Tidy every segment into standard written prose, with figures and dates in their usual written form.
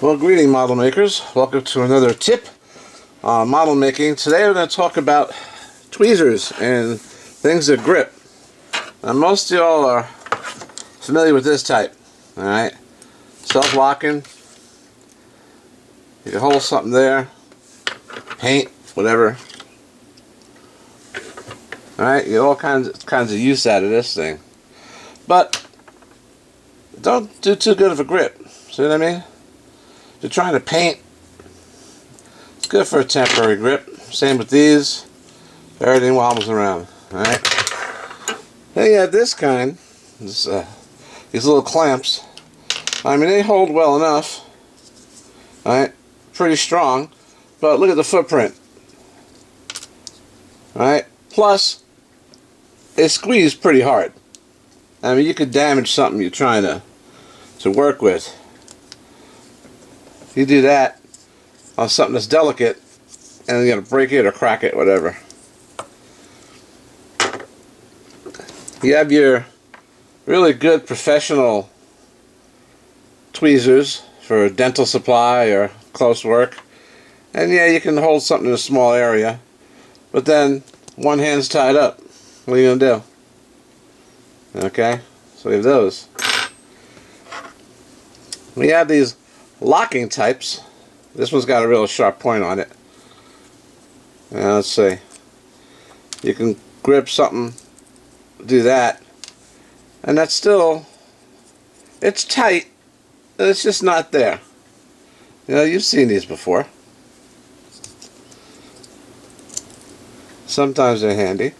Well, greeting model makers. Welcome to another tip on model making. Today we're going to talk about tweezers and things that grip. Now most of y'all are familiar with this type. Alright, self-locking. You can hold something there, paint, whatever. Alright, you get all kinds of use out of this thing. But don't do too good of a grip. See what I mean? If you're trying to paint, it's good for a temporary grip. Same with these. Everything wobbles around. Alright? Then you have this kind. These little clamps. I mean, they hold well enough. Alright? Pretty strong. But look at the footprint. Alright? Plus, it squeezed pretty hard. I mean, you could damage something you're trying to work with. You do that on something that's delicate, and you're going to break it or crack it, whatever. You have your really good professional tweezers for dental supply or close work. And yeah, you can hold something in a small area, but then one hand's tied up. What are you going to do? Okay, so we have those. We have these locking types. This one's got a real sharp point on it. Now let's see. You can grip something, do that, and that's still, it's tight, and it's just not there. You know, you've seen these before. Sometimes they're handy.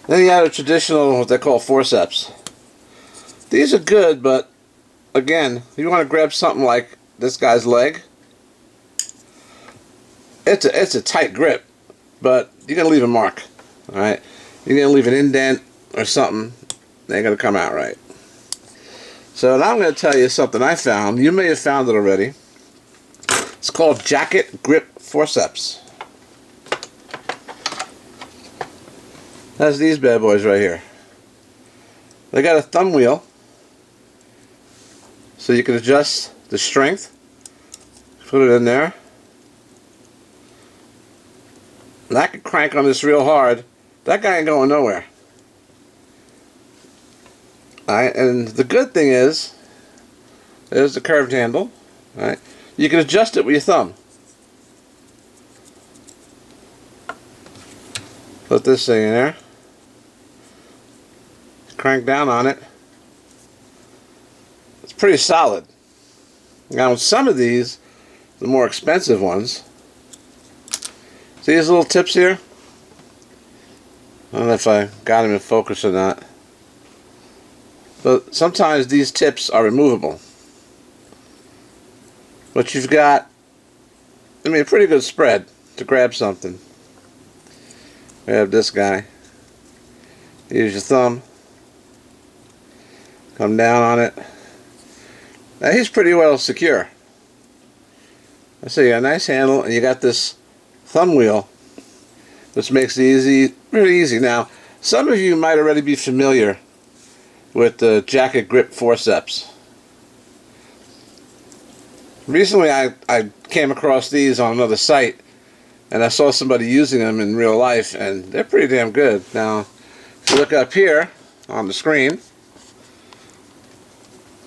Then you have a traditional, what they call forceps. These are good, but again, if you want to grab something like this guy's leg, it's a tight grip, but you're gonna leave a mark. All right, you're gonna leave an indent or something. They ain't gonna come out right. So now I'm gonna tell you something I found. You may have found it already. It's called jacket grip forceps. That's these bad boys right here. They got a thumb wheel, so you can adjust the strength. Put it in there. And I can crank on this real hard. That guy ain't going nowhere. Alright, and the good thing is, there's the curved handle. Alright, you can adjust it with your thumb. Put this thing in there. Crank down on it. It's pretty solid. Now some of these, the more expensive ones, see these little tips here? I don't know if I got them in focus or not. But sometimes these tips are removable. But you've got, I mean, a pretty good spread to grab something. Grab this guy. Use your thumb. Come down on it. Now he's pretty well secure. I see, you got a nice handle, and you got this thumb wheel, which makes it easy, really easy. Now, some of you might already be familiar with the jacket grip forceps. Recently, I came across these on another site, and I saw somebody using them in real life, and they're pretty damn good. Now, if you look up here on the screen,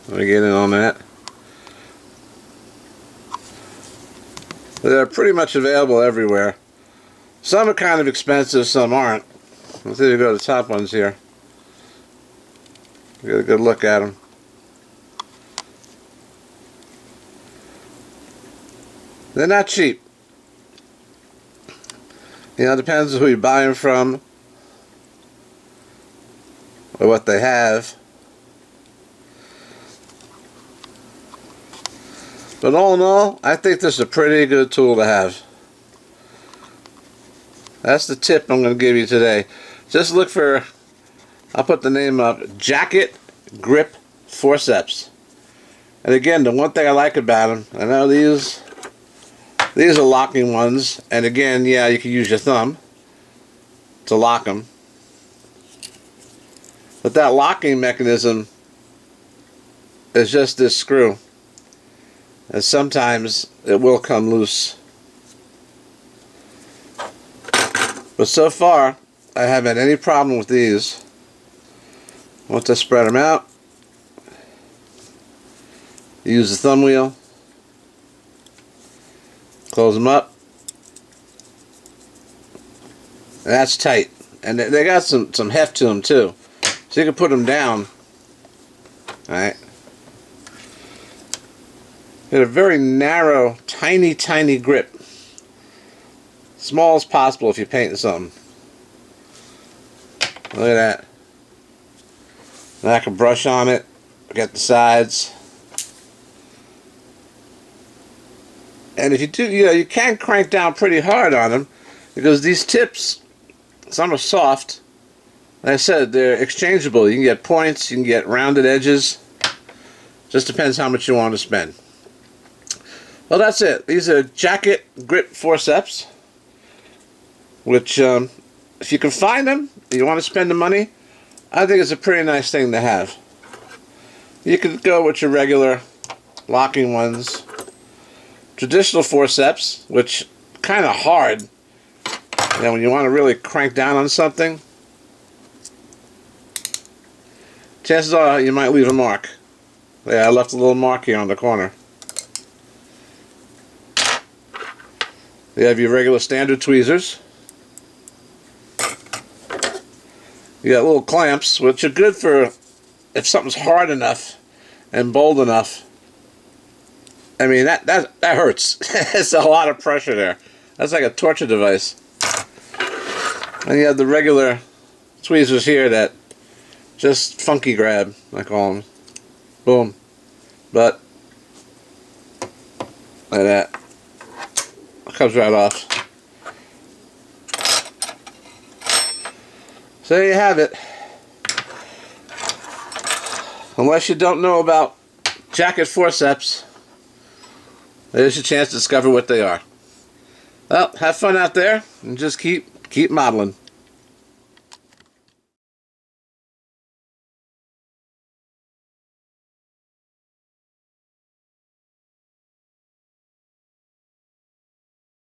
let me get in on that. They're pretty much available everywhere. Some are kind of expensive, some aren't. Let's see if we go to the top ones here. Get a good look at them. They're not cheap. You know, it depends on who you buy them from or what they have. But all in all, I think this is a pretty good tool to have. That's the tip I'm going to give you today. Just look for, I'll put the name up, Jacket Grip Forceps. And again, the one thing I like about them, I know these are locking ones, and again, yeah, you can use your thumb to lock them. But that locking mechanism is just this screw. and sometimes it will come loose. But so far, I haven't had any problem with these. Once I spread them out, use the thumb wheel, close them up. And that's tight. And they got some heft to them too. So you can put them down. Alright. Get a very narrow, tiny grip. Small as possible if you're painting something. Look at that. Then I can brush on it, get the sides. And if you do, you can crank down pretty hard on them because these tips, some are soft. Like I said, they're exchangeable. You can get points, you can get rounded edges. Just depends how much you want to spend. Well, that's it. These are jacket grip forceps, which if you can find them, you want to spend the money, I think it's a pretty nice thing to have. You could go with your regular locking ones. Traditional forceps, which kind of hard. When you want to really crank down on something, chances are you might leave a mark. Yeah, I left a little mark here on the corner. You have your regular standard tweezers. You got little clamps, which are good for if something's hard enough and bold enough. I mean, that hurts. It's a lot of pressure there. That's like a torture device. And you have the regular tweezers here that just funky grab, I call them. Boom. But like that. It comes right off. So there you have it. Unless you don't know about jacket forceps, there's your chance to discover what they are. Well, have fun out there and just keep modeling.